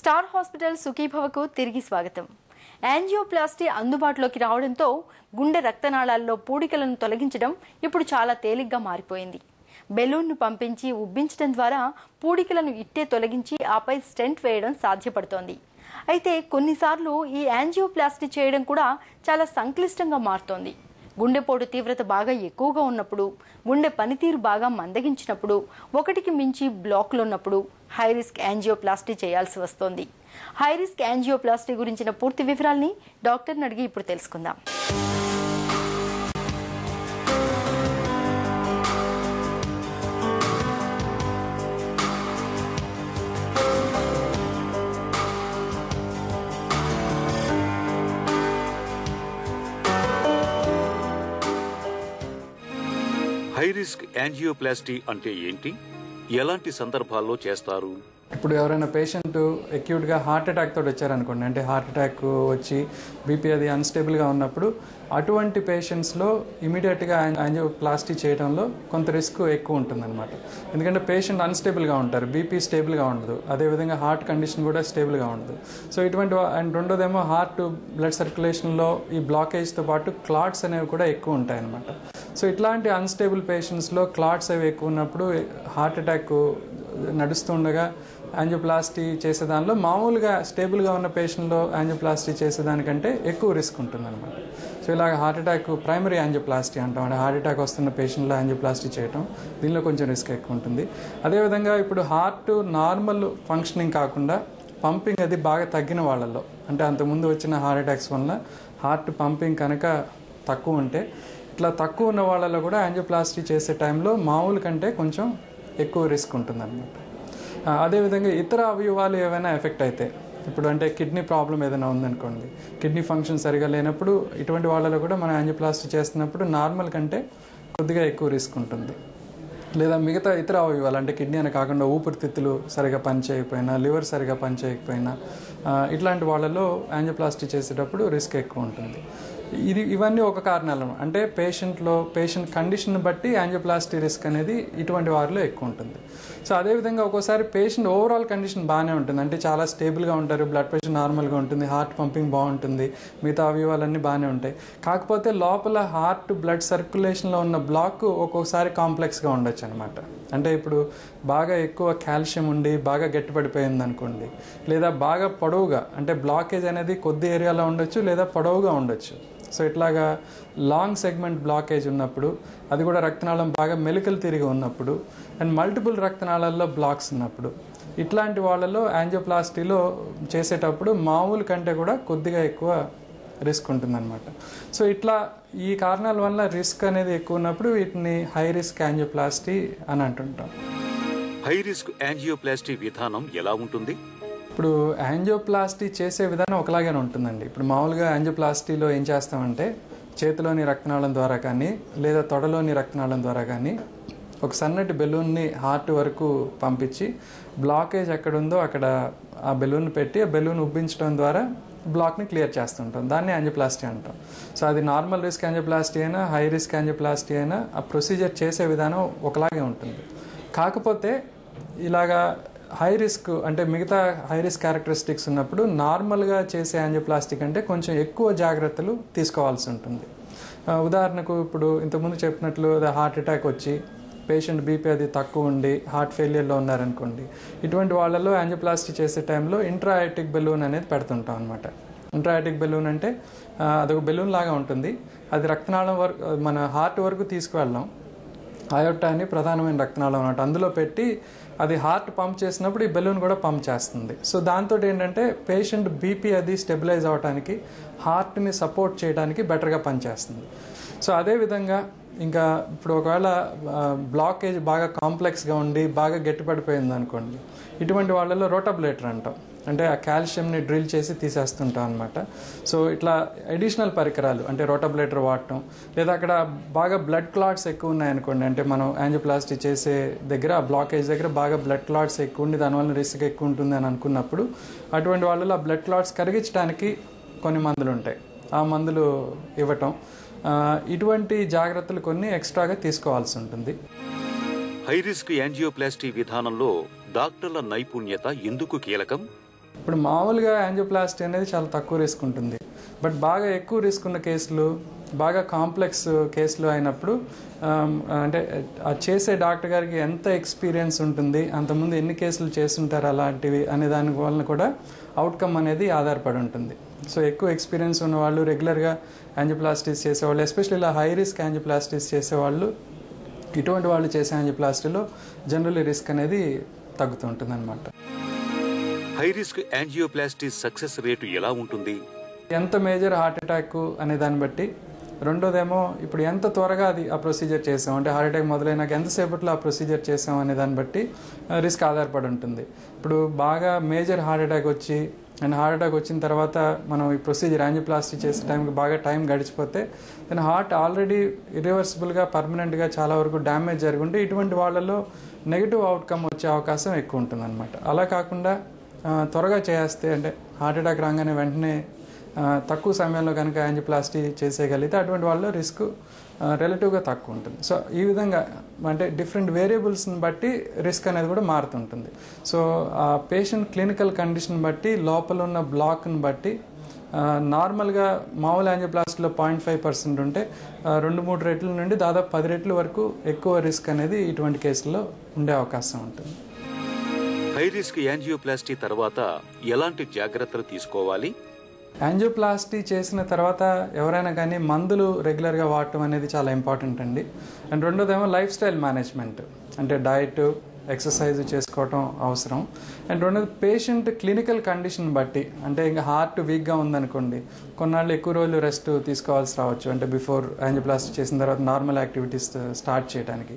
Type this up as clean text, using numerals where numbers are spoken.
Star hospital సుఖీభవకు తిరిగి స్వాగతం. Angioplasty అందుబాటులోకి రావడంతో గుండె రక్తనాళాల్లో పూడికలను తొలగించడం ఇప్పుడు చాలా తేలిగ్గా మారిపోయింది. బెలూన్ను పంపించి ఉబ్బించడం ద్వారా పూడికలను ఇట్టే తొలగించి ఆపై స్టెంట్ వేయడం సాధ్యపడుతోంది. అయితే కొన్నిసార్లు ఈ యాంజియోప్లాస్టీ చేయడం కూడా చాలా సంక్లిష్టంగా మారుతోంది. గుండెపోటు తీవ్రత బాగా ఎక్కువగా ఉన్నప్పుడు, గుండె పనితీరు బాగా మందగించినప్పుడు, ఒకటికి మించి బ్లాక్లు ఉన్నప్పుడు హై రిస్క్ యాంజియోప్లాస్టీ చేయాల్సి వస్తోంది. హై రిస్క్ యాంజియోప్లాస్టీ గురించిన పూర్తి వివరాల్ని డాక్టర్ని అడిగి ఇప్పుడు తెలుసుకుందాం. హై రిస్క్ యాంజియోప్లాస్టీ అంటే ఏంటి? ఎలాంటి సందర్భాల్లో చేస్తారు? ఇప్పుడు ఎవరైనా పేషెంట్ అక్యూట్గా హార్ట్ అటాక్ తోటి వచ్చారనుకోండి, అంటే హార్ట్ అటాక్ వచ్చి బీపీ అది అన్స్టేబుల్గా ఉన్నప్పుడు అటువంటి పేషెంట్స్లో ఇమీడియట్గా యాంజియోప్లాస్టీ చేయడంలో కొంత రిస్క్ ఎక్కువ ఉంటుందన్నమాట. ఎందుకంటే పేషెంట్ అన్స్టేబుల్గా ఉంటారు, బీపీ స్టేబుల్గా ఉండదు, అదేవిధంగా హార్ట్ కండిషన్ కూడా స్టేబుల్గా ఉండదు. సో ఇటువంటి అండ్ రెండోదేమో హార్ట్ బ్లడ్ సర్క్యులేషన్లో ఈ బ్లాకేజ్తో పాటు క్లాట్స్ అనేవి కూడా ఎక్కువ ఉంటాయి అన్నమాట. సో ఇట్లాంటి అన్స్టేబుల్ పేషెంట్స్లో క్లాట్స్ అవి ఎక్కువ ఉన్నప్పుడు హార్ట్ అటాక్ నడుస్తుండగా యాంజియోప్లాస్టీ చేసేదానిలో మామూలుగా స్టేబుల్గా ఉన్న పేషెంట్లో యాంజియోప్లాస్టీ చేసేదానికంటే ఎక్కువ రిస్క్ ఉంటుందన్నమాట. సో ఇలాగ హార్ట్ అటాక్ ప్రైమరీ యాంజియోప్లాస్టీ అంటాం, అంటే హార్ట్ అటాక్ వస్తున్న పేషెంట్లో యాంజియోప్లాస్టీ చేయటం, దీనిలో కొంచెం రిస్క్ ఎక్కువ ఉంటుంది. అదేవిధంగా ఇప్పుడు హార్ట్ నార్మల్ ఫంక్షనింగ్ కాకుండా పంపింగ్ అది బాగా తగ్గిన వాళ్ళల్లో, అంటే అంతకుముందు వచ్చిన హార్ట్ అటాక్స్ వల్ల హార్ట్ పంపింగ్ కనుక తక్కువ ఉంటే, ఇట్లా తక్కువ ఉన్న వాళ్ళలో కూడా యాంజియోప్లాస్టీ చేసే టైంలో మామూలు కంటే కొంచెం ఎక్కువ రిస్క్ ఉంటుందన్నమాట. అదేవిధంగా ఇతర అవయవాలు ఏవైనా ఎఫెక్ట్ అయితే, ఇప్పుడు అంటే కిడ్నీ ప్రాబ్లం ఏదైనా ఉందనుకోండి, కిడ్నీ ఫంక్షన్ సరిగా లేనప్పుడు ఇటువంటి వాళ్ళలో కూడా మనం యాంజియోప్లాస్టీ చేస్తున్నప్పుడు నార్మల్ కంటే కొద్దిగా ఎక్కువ రిస్క్ ఉంటుంది. లేదా మిగతా ఇతర అవయవాలు, అంటే కిడ్నీ అని కాకుండా ఊపిరితిత్తులు సరిగా పనిచేయకపోయినా, లివర్ సరిగా పనిచేయకపోయినా, ఇట్లాంటి వాళ్ళలో యాంజియోప్లాస్టీ చేసేటప్పుడు రిస్క్ ఎక్కువ ఉంటుంది. ఇవన్నీ ఒక కారణాలు, అంటే పేషెంట్ కండిషన్ బట్టి యాంజియోప్లాస్టీ రిస్క్ అనేది ఇటువంటి వారిలో ఎక్కువ ఉంటుంది. సో అదేవిధంగా ఒక్కోసారి పేషెంట్ ఓవరాల్ కండిషన్ బాగానే ఉంటుంది, అంటే చాలా స్టేబుల్గా ఉంటారు, బ్లడ్ ప్రెషర్ నార్మల్గా ఉంటుంది, హార్ట్ పంపింగ్ బాగుంటుంది, మిగతా అవయవాలన్నీ బాగానే ఉంటాయి. కాకపోతే లోపల హార్ట్ బ్లడ్ సర్క్యులేషన్లో ఉన్న బ్లాక్ ఒక్కొక్కసారి కాంప్లెక్స్గా ఉండొచ్చు అనమాట. అంటే ఇప్పుడు బాగా ఎక్కువ కాల్షియం ఉండి బాగా గట్టిపడిపోయింది అనుకోండి, లేదా బాగా పొడవుగా, అంటే బ్లాకేజ్ అనేది కొద్ది ఏరియాలో ఉండొచ్చు లేదా పొడవుగా ఉండొచ్చు. సో ఇట్లాగా లాంగ్ సెగ్మెంట్ బ్లాకేజ్ ఉన్నప్పుడు, అది కూడా రక్తనాళం బాగా మెలికలు తిరిగి ఉన్నప్పుడు, అండ్ మల్టిపుల్ రక్తనాళాల్లో బ్లాక్స్ ఉన్నప్పుడు, ఇట్లాంటి వాళ్ళలో యాంజియోప్లాస్టీలో చేసేటప్పుడు మామూలు కంటే కూడా కొద్దిగా ఎక్కువ రిస్క్ ఉంటుందన్నమాట. సో ఇట్లా ఈ కారణాల వల్ల రిస్క్ అనేది ఎక్కువ ఉన్నప్పుడు వీటిని హై రిస్క్ యాంజియోప్లాస్టీ అని అంటుంటాం. హై రిస్క్ యాంజియోప్లాస్టీ విధానం ఎలా ఉంటుంది? ఇప్పుడు యాంజియోప్లాస్టీ చేసే విధానం ఒకలాగానే ఉంటుందండి. ఇప్పుడు మామూలుగా యాంజియోప్లాస్టీలో ఏం చేస్తామంటే, చేతిలోని రక్తనాళం ద్వారా కానీ లేదా తొడలోని రక్తనాళం ద్వారా కానీ ఒక సన్నటి బెలూన్ని హార్ట్ వరకు పంపించి బ్లాకేజ్ ఎక్కడుందో అక్కడ ఆ బెలూన్ పెట్టి ఆ బెలూన్ ఉబ్బించడం ద్వారా బ్లాక్ని క్లియర్ చేస్తుంటాం. దాన్ని యాంజియోప్లాస్టీ అంటాం. సో అది నార్మల్ రిస్క్ యాంజియోప్లాస్టీ అయినా హై రిస్క్ యాంజియోప్లాస్టీ అయినా ఆ ప్రొసీజర్ చేసే విధానం ఒకలాగే ఉంటుంది. కాకపోతే ఇలాగా హై రిస్క్, అంటే మిగతా హై రిస్క్ క్యారెక్టరిస్టిక్స్ ఉన్నప్పుడు నార్మల్గా చేసే యాంజియోప్లాస్టీ కంటే కొంచెం ఎక్కువ జాగ్రత్తలు తీసుకోవాల్సి ఉంటుంది. ఉదాహరణకు ఇప్పుడు ఇంతకుముందు చెప్పినట్లు హార్ట్ అటాక్ వచ్చి పేషెంట్ బీపీ అది తక్కువ ఉండి హార్ట్ ఫెయిలియర్లో ఉన్నారనుకోండి, ఇటువంటి వాళ్ళలో యాంజియోప్లాస్టీ చేసే టైంలో ఇంట్రాయాటిక్ బెలూన్ అనేది పెడుతుంటాం అనమాట. ఇంట్రాయాటిక్ బెలూన్ అంటే అదొక బెలూన్ లాగా ఉంటుంది, అది రక్తనాళం వరకు, మన హార్ట్ వరకు తీసుకువెళ్ళాం. అయోర్టా అని ప్రధానమైన రక్తనాళం అన్నమాట, అందులో పెట్టి అది హార్ట్ పంప్ చేసినప్పుడు ఈ బెలూన్ కూడా పంప్ చేస్తుంది. సో దాంతో ఏంటంటే పేషెంట్ బీపీ అది స్టెబిలైజ్ అవ్వడానికి, హార్ట్ని సపోర్ట్ చేయడానికి బెటర్గా పనిచేస్తుంది. సో అదేవిధంగా ఇంకా ఇప్పుడు ఒకవేళ బ్లాకేజ్ బాగా కాంప్లెక్స్గా ఉండి బాగా గట్టిపడిపోయింది అనుకోండి, ఇటువంటి వాళ్ళలో రోటాబ్లేటర్ అంటాం, అంటే ఆ కాల్షియంని డ్రిల్ చేసి తీసేస్తుంటాం అనమాట. సో ఇట్లా అడిషనల్ పరికరాలు, అంటే రోటాబ్లేటర్ వాడటం, లేదా అక్కడ బాగా బ్లడ్ క్లాట్స్ ఎక్కువ ఉన్నాయనుకోండి, అంటే మనం యాంజియోప్లాస్టీ చేసే దగ్గర ఆ బ్లాకేజ్ దగ్గర బాగా బ్లడ్ క్లాట్స్ ఎక్కువ ఉండి దానివల్ల రిస్క్ ఎక్కువ ఉంటుంది అని అనుకున్నప్పుడు అటువంటి వాళ్ళలో ఆ బ్లడ్ క్లాట్స్ కరిగించడానికి కొన్ని మందులు ఉంటాయి, ఆ మందులు ఇవ్వటం, ఇటువంటి జాగ్రత్తలు కొన్ని ఎక్స్ట్రాగా తీసుకోవాల్సి ఉంటుంది. హై రిస్క్ యాంజియోప్లాస్టీ విధానంలో డాక్టర్ల నైపుణ్యత ఎందుకు కీలకం? ఇప్పుడు మామూలుగా యాంజియోప్లాస్టీ అనేది చాలా తక్కువ రిస్క్ ఉంటుంది. బట్ బాగా ఎక్కువ రిస్క్ ఉన్న కేసులు, బాగా కాంప్లెక్స్ కేసులు అయినప్పుడు అంటే చేసే డాక్టర్ గారికి ఎంత ఎక్స్పీరియన్స్ ఉంటుంది, అంతకుముందు ఎన్ని కేసులు చేస్తుంటారు అలాంటివి అనే దాని వలన కూడా అవుట్కమ్ అనేది ఆధారపడి ఉంటుంది. సో ఎక్కువ ఎక్స్పీరియన్స్ ఉన్న వాళ్ళు, రెగ్యులర్గా యాంజియోప్లాస్టీస్ చేసేవాళ్ళు, ఎస్పెషల్లీ ఇలా హై రిస్క్ యాంజియోప్లాస్టీస్ చేసేవాళ్ళు, ఇటువంటి వాళ్ళు చేసే యాంజియోప్లాస్టీలో జనరల్లీ రిస్క్ అనేది తగ్గుతూ ఉంటుంది అనమాట. High risk angioplasty success rate ఎలా ఉంటుంది? ఎంత మేజర్ హార్ట్ అటాక్ అనే దాన్ని బట్టి, రెండోదేమో ఇప్పుడు ఎంత త్వరగా ఆ ప్రొసీజర్ చేసాం, అంటే హార్ట్ అటాక్ మొదలైనాక ఎంతసేపట్లో ఆ ప్రొసీజర్ చేసాం అనే దాన్ని బట్టి రిస్క్ ఆధారపడి ఉంటుంది. ఇప్పుడు బాగా మేజర్ హార్ట్ అటాక్ వచ్చి అండ్ హార్ట్ అటాక్ వచ్చిన తర్వాత మనం ఈ ప్రొసీజర్ యాంజియోప్లాస్టీ చేసే టైంకి బాగా టైం గడిచిపోతే దాని హార్ట్ ఆల్రెడీ ఇర్రివర్సిబుల్గా పర్మనెంట్గా చాలా వరకు డ్యామేజ్ జరుగుంటే ఇటువంటి వాళ్ళలో నెగిటివ్ అవుట్కమ్ వచ్చే అవకాశం ఎక్కువ ఉంటుంది అనమాట. అలా కాకుండా త్వరగా చేస్తే, అంటే హార్ట్ అటాక్ రాగానే వెంటనే తక్కువ సమయంలో కనుక యాంజియోప్లాస్టీ చేసేయగలిగితే అటువంటి వాళ్ళలో రిస్క్ రిలేటివ్గా తక్కువ ఉంటుంది. సో ఈ విధంగా అంటే డిఫరెంట్ వేరియబుల్స్ని బట్టి రిస్క్ అనేది కూడా మారుతుంటుంది. సో ఆ పేషెంట్ క్లినికల్ కండిషన్ బట్టి, లోపల ఉన్న బ్లాక్ని బట్టి నార్మల్గా మామూలు యాంజియోప్లాస్టీలో 0.5% ఉంటే 2-3 రెట్ల నుండి దాదాపు 10 రెట్ల వరకు ఎక్కువ రిస్క్ అనేది ఇటువంటి కేసుల్లో ఉండే అవకాశం ఉంటుంది. హై రిస్క్ యాంజియోప్లాస్టీ తర్వాత ఎలాంటి జాగ్రత్తలు తీసుకోవాలి? యాంజియోప్లాస్టీ చేసిన తర్వాత ఎవరైనా కానీ మందులు రెగ్యులర్గా వాడటం అనేది చాలా ఇంపార్టెంట్ అండి. అండ్ రెండోదేమో లైఫ్ స్టైల్ మేనేజ్మెంట్, అంటే డైట్, ఎక్సర్సైజ్ చేసుకోవటం అవసరం. అండ్ రెండోది పేషెంట్ క్లినికల్ కండిషన్ బట్టి, అంటే ఇంకా హార్ట్ వీక్గా ఉందనుకోండి, కొన్నాళ్ళు ఎక్కువ రోజులు రెస్ట్ తీసుకోవాల్సి రావచ్చు, అంటే బిఫోర్ యాంజియోప్లాస్టీ చేసిన తర్వాత నార్మల్ యాక్టివిటీస్ స్టార్ట్ చేయడానికి.